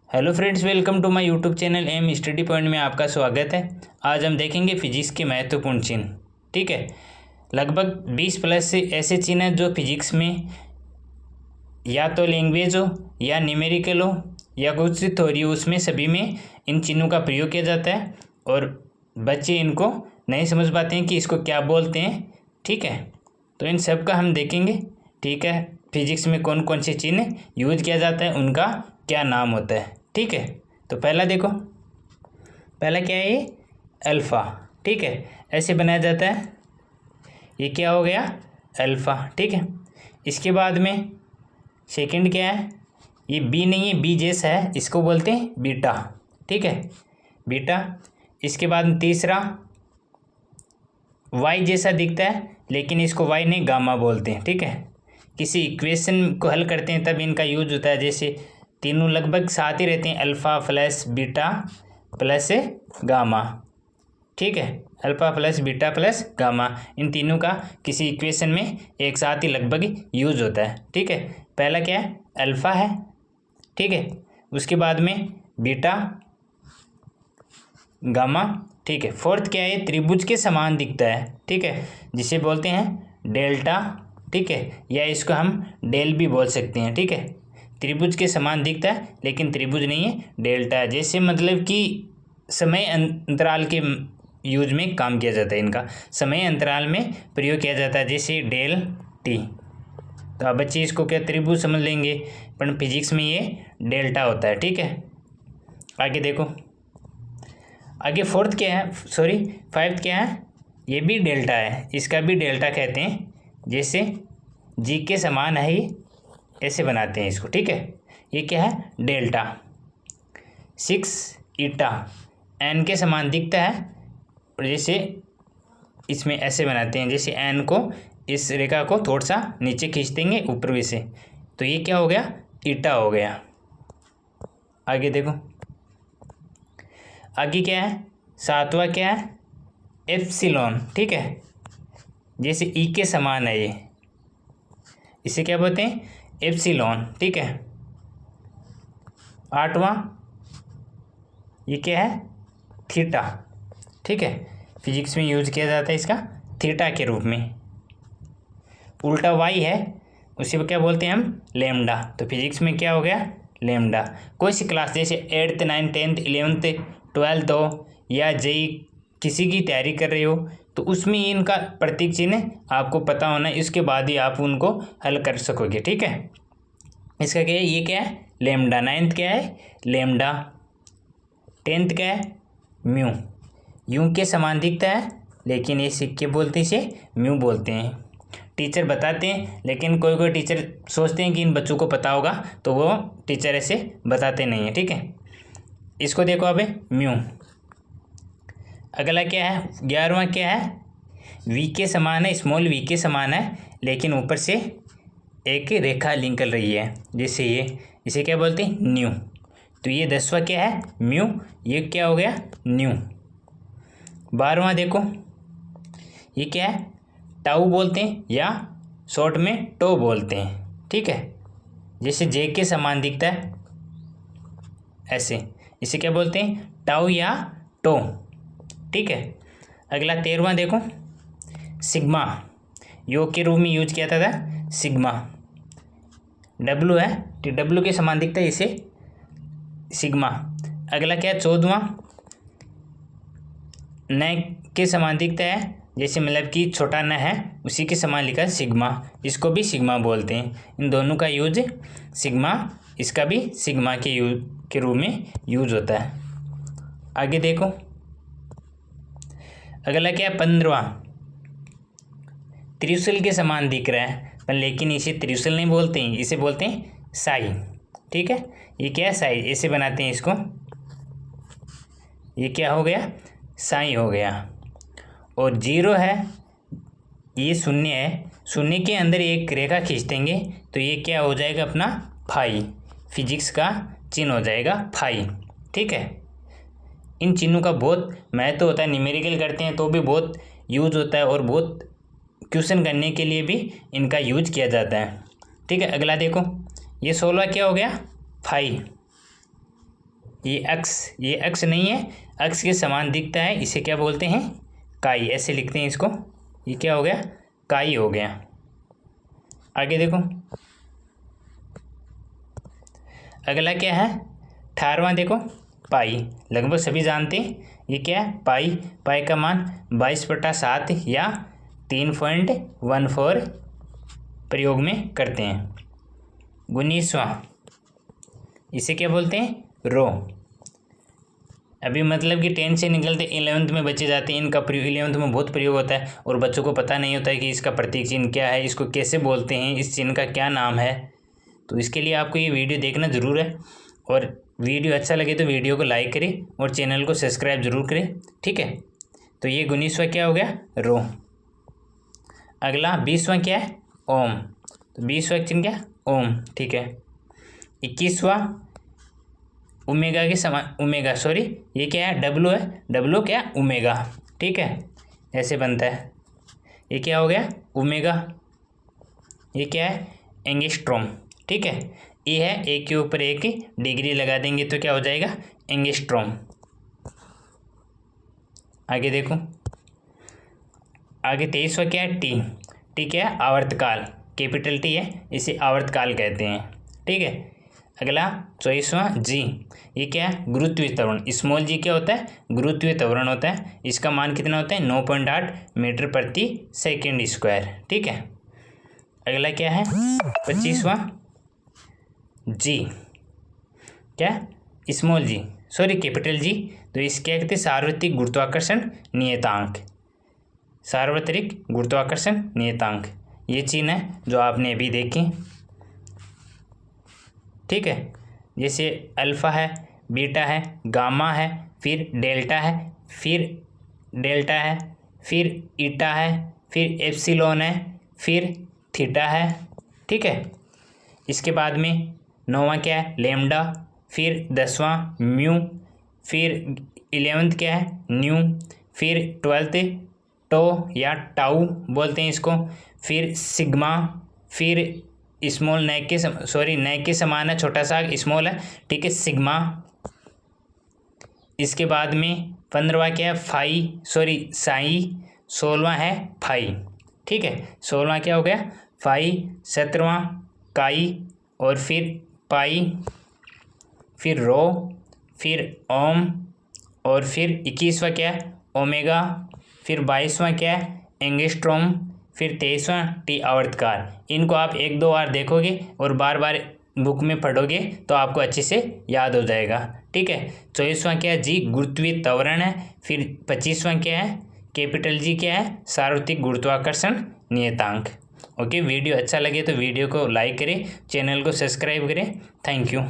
Hello friends, welcome to my YouTube channel M study point में आपका स्वागत है। आज हम देखेंगे फिजिक्स के महत्वपूर्ण चिन्ह। ठीक है, लगभग 20 प्लस से ऐसे चिन्ह हैं जो फिजिक्स में या तो लैंग्वेज हो या न्यूमेरिकल हो या कुछ थ्योरी हो, उसमें सभी में इन चिन्हों का प्रयोग किया जाता है और बच्चे इनको नहीं समझ पाते हैं कि इसको क्या बोलते हैं। ठीक है, तो इन सब का हम देखेंगे। ठीक है, फिजिक्स में कौन कौन से चिन्ह यूज किया जाता है, उनका क्या नाम होता है। ठीक है, तो पहला देखो, पहला क्या है, ये अल्फ़ा। ठीक है, ऐसे बनाया जाता है, ये क्या हो गया, अल्फ़ा। ठीक है, इसके बाद में सेकंड क्या है, ये बी नहीं है, बी जैसा है, इसको बोलते हैं बीटा। ठीक है, बीटा। इसके बाद में तीसरा वाई जैसा दिखता है, लेकिन इसको वाई नहीं, गामा बोलते हैं। ठीक है, किसी इक्वेशन को हल करते हैं तब इनका यूज होता है। जैसे तीनों लगभग साथ ही रहते हैं, alpha plus beta plus gamma. ठीक है, alpha plus beta plus gamma, इन तीनों का किसी इक्वेशन में एक साथ ही लगभग यूज होता है। ठीक है, पहला क्या है, अल्फ़ा है। ठीक है, उसके बाद में बीटा, गामा। ठीक है, फोर्थ क्या है, त्रिभुज के समान दिखता है। ठीक है, जिसे बोलते हैं डेल्टा। ठीक है, या इसको हम डेल भी बोल सकते हैं। ठीक है, त्रिभुज के समान दिखता है लेकिन त्रिभुज नहीं है, डेल्टा है। जैसे मतलब कि समय अंतराल के यूज में काम किया जाता है, इनका समय अंतराल में प्रयोग किया जाता है, जैसे डेल टी। तो अब बच्चे इसको क्या त्रिभुज समझ लेंगे, पर फिजिक्स में ये डेल्टा होता है। ठीक है, आगे देखो, आगे फोर्थ क्या है, सॉरी फाइव्थ क्या है, ये भी डेल्टा है, इसका भी डेल्टा कहते हैं। जैसे जी के समान है, ये ऐसे बनाते हैं इसको। ठीक है, ये क्या है, डेल्टा। 6 ईटा, एन के समान दिखता है, और जैसे इसमें ऐसे बनाते हैं, जैसे एन को, इस रेखा को थोड़ा सा नीचे खींच देंगे ऊपर भी से, तो ये क्या हो गया, ईटा हो गया। आगे देखो, आगे क्या है, सातवां क्या है, एप्सिलॉन। ठीक है, जैसे ई के समान है ये, इसे क्या बोलते हैं, एप्सिलॉन। ठीक है, आठवां ये क्या है, थीटा। ठीक है, फिजिक्स में यूज किया जाता है इसका थीटा के रूप में। उल्टा वाई है, उसे क्या बोलते हैं हम, लैम्डा। तो फिजिक्स में क्या हो गया, लैम्डा। कोई सी क्लास जैसे 8th 9th 10th 11th 12th हो या जेई किसी की तैयारी कर रहे हो, तो उसमें इनका प्रतीक चिन्ह आपको पता होना, इसके बाद ही आप उनको हल कर सकोगे। ठीक है, इसका क्या है, ये क्या है, लैम्डा। 9th क्या है, लैम्डा। 10th क्या है, म्यू। यू के समान दिखता है, लेकिन ये सिक्के बोलते हैं, इसे म्यू बोलते हैं। टीचर बताते हैं, लेकिन कोई कोई टीचर सोचते हैं कि इन बच्चों को पता होगा, तो वो टीचर ऐसे बताते नहीं हैं। ठीक है, इसको देखो अब, म्यू। अगला क्या है, 11वां क्या है, वी के समान है, स्मॉल वी के समान है, लेकिन ऊपर से एक रेखा निकल रही है, जैसे ये, इसे क्या बोलते हैं, न्यू। तो ये 10वां क्या है, म्यू, ये क्या हो गया, न्यू। 12वां देखो, ये क्या है, टाउ बोलते हैं या शॉर्ट में टो बोलते हैं। ठीक है, जैसे जे के समान दिखता है ऐसे, इसे क्या बोलते हैं, टाउ या टो। ठीक है, अगला 13वां देखो, सिग्मा। योग के रूप में यूज किया था सिग्मा। डब्लू है, तो डब्लू के समान दिखता है, इसे सिग्मा। अगला क्या है, 14वां, न के समान दिखता है, जैसे मतलब कि छोटा न है, उसी के समान लिखा है सिग्मा, इसको भी सिग्मा बोलते हैं। इन दोनों का यूज सिग्मा, इसका भी सिग्मा के रूप में यूज होता है। आगे देखो, अगला क्या है, 15वां, त्रिशूल के समान दिख रहा है, पर लेकिन इसे त्रिशूल नहीं बोलते हैं, इसे बोलते हैं साई। ठीक है, ये क्या है, साई, ऐसे बनाते हैं इसको, ये क्या हो गया, साई हो गया। और 0 है, ये शून्य है, शून्य के अंदर एक रेखा खींच देंगे तो ये क्या हो जाएगा, अपना फाई। फिजिक्स का चिन्ह हो जाएगा फाई। ठीक है, इन चिन्हों का बहुत महत्व होता है, न्यूमेरिकल करते हैं तो भी बहुत यूज होता है, और बहुत क्वेश्चन करने के लिए भी इनका यूज किया जाता है। ठीक है, अगला देखो, ये 16वां क्या हो गया, फाई। ये अक्ष नहीं है, अक्ष के समान दिखता है, इसे क्या बोलते हैं, काई, ऐसे लिखते हैं इसको। ये क्या हो गया, काई हो गया। आगे देखो, अगला क्या है, 18वां देखो, पाई। लगभग सभी जानते हैं ये क्या है, पाई। पाई का मान 22/7 या 3.14 प्रयोग में करते हैं। 19वां, इसे क्या बोलते हैं, रो। अभी मतलब कि 10 से निकलते 11th में बच्चे जाते हैं, इनका प्रयोग 11th में बहुत प्रयोग होता है और बच्चों को पता नहीं होता है कि इसका प्रतीक चिन्ह क्या है, इसको कैसे बोलते हैं, इस चिन्ह का क्या नाम है। तो इसके लिए आपको ये वीडियो देखना ज़रूर है, और वीडियो अच्छा लगे तो वीडियो को लाइक करें और चैनल को सब्सक्राइब जरूर करें, ठीक है। तो ये 19वां क्या हो गया, रो। अगला 20वां क्या है, ओम। तो 20वां चिन्ह क्या, ओम, ठीक है। 21वां ओमेगा के समान, ओमेगा सॉरी ये क्या है, डब्लू है, डब्लू क्या, ओमेगा, ठीक है, ऐसे बनता है। ये क्या हो गया, ओमेगा। ये क्या है, एंगस्ट्रॉम, ठीक है। ये है, एक के ऊपर एक डिग्री लगा देंगे तो क्या हो जाएगा, एंगस्ट्रॉम। आगे देखो, आगे 23वां क्या है, टी। टी क्या है, आवर्तकाल, कैपिटल टी है, इसे आवर्तकाल कहते हैं, ठीक है। अगला 24वां जी। ये क्या है, गुरुत्वीय त्वरण। स्मॉल जी क्या होता है, गुरुत्वीय त्वरण होता है। इसका मान कितना होता है, 9.8 मीटर प्रति सेकेंड स्क्वायर, ठीक है। अगला क्या है, 25वां जी। क्या, स्मॉल जी सॉरी कैपिटल जी। तो इस क्या कहते हैं, सार्वत्रिक गुरुत्वाकर्षण नियतांक। सार्वत्रिक गुरुत्वाकर्षण नियतांक ये चिन्ह है जो आपने अभी देखे, ठीक है। जैसे अल्फा है, बीटा है, गामा है, फिर डेल्टा है, फिर डेल्टा है, फिर ईटा है, फिर एप्सिलॉन है, फिर थीटा है, ठीक है। इसके बाद में 9वां क्या है, लैम्डा, फिर 10वां म्यू, फिर 11th क्या है, न्यू, फिर 12th टो या टाउ बोलते हैं इसको, फिर सिग्मा, फिर स्मॉल नेक के समान है, छोटा सा स्मॉल है, ठीक है, सिग्मा। इसके बाद में 15वां क्या है, साई। 16वां है फाई, ठीक है। 16वां क्या हो गया, फाई। 17वां काई, और फिर पाई, फिर रो, फिर ओम, और फिर 21वां क्या है, ओमेगा, फिर 22वां क्या है, एंगस्ट्रॉम, फिर 23वां टी आवर्तकाल। इनको आप 1-2 बार देखोगे और बार बार बुक में पढ़ोगे तो आपको अच्छे से याद हो जाएगा, ठीक है। 24वां क्या है, जी गुरुत्वीय त्वरण है। फिर 25वां क्या है, कैपिटल जी क्या है, सार्वत्रिक गुरुत्वाकर्षण नियतांक। ओके, वीडियो अच्छा लगे तो वीडियो को लाइक करें, चैनल को सब्सक्राइब करें। Thank you.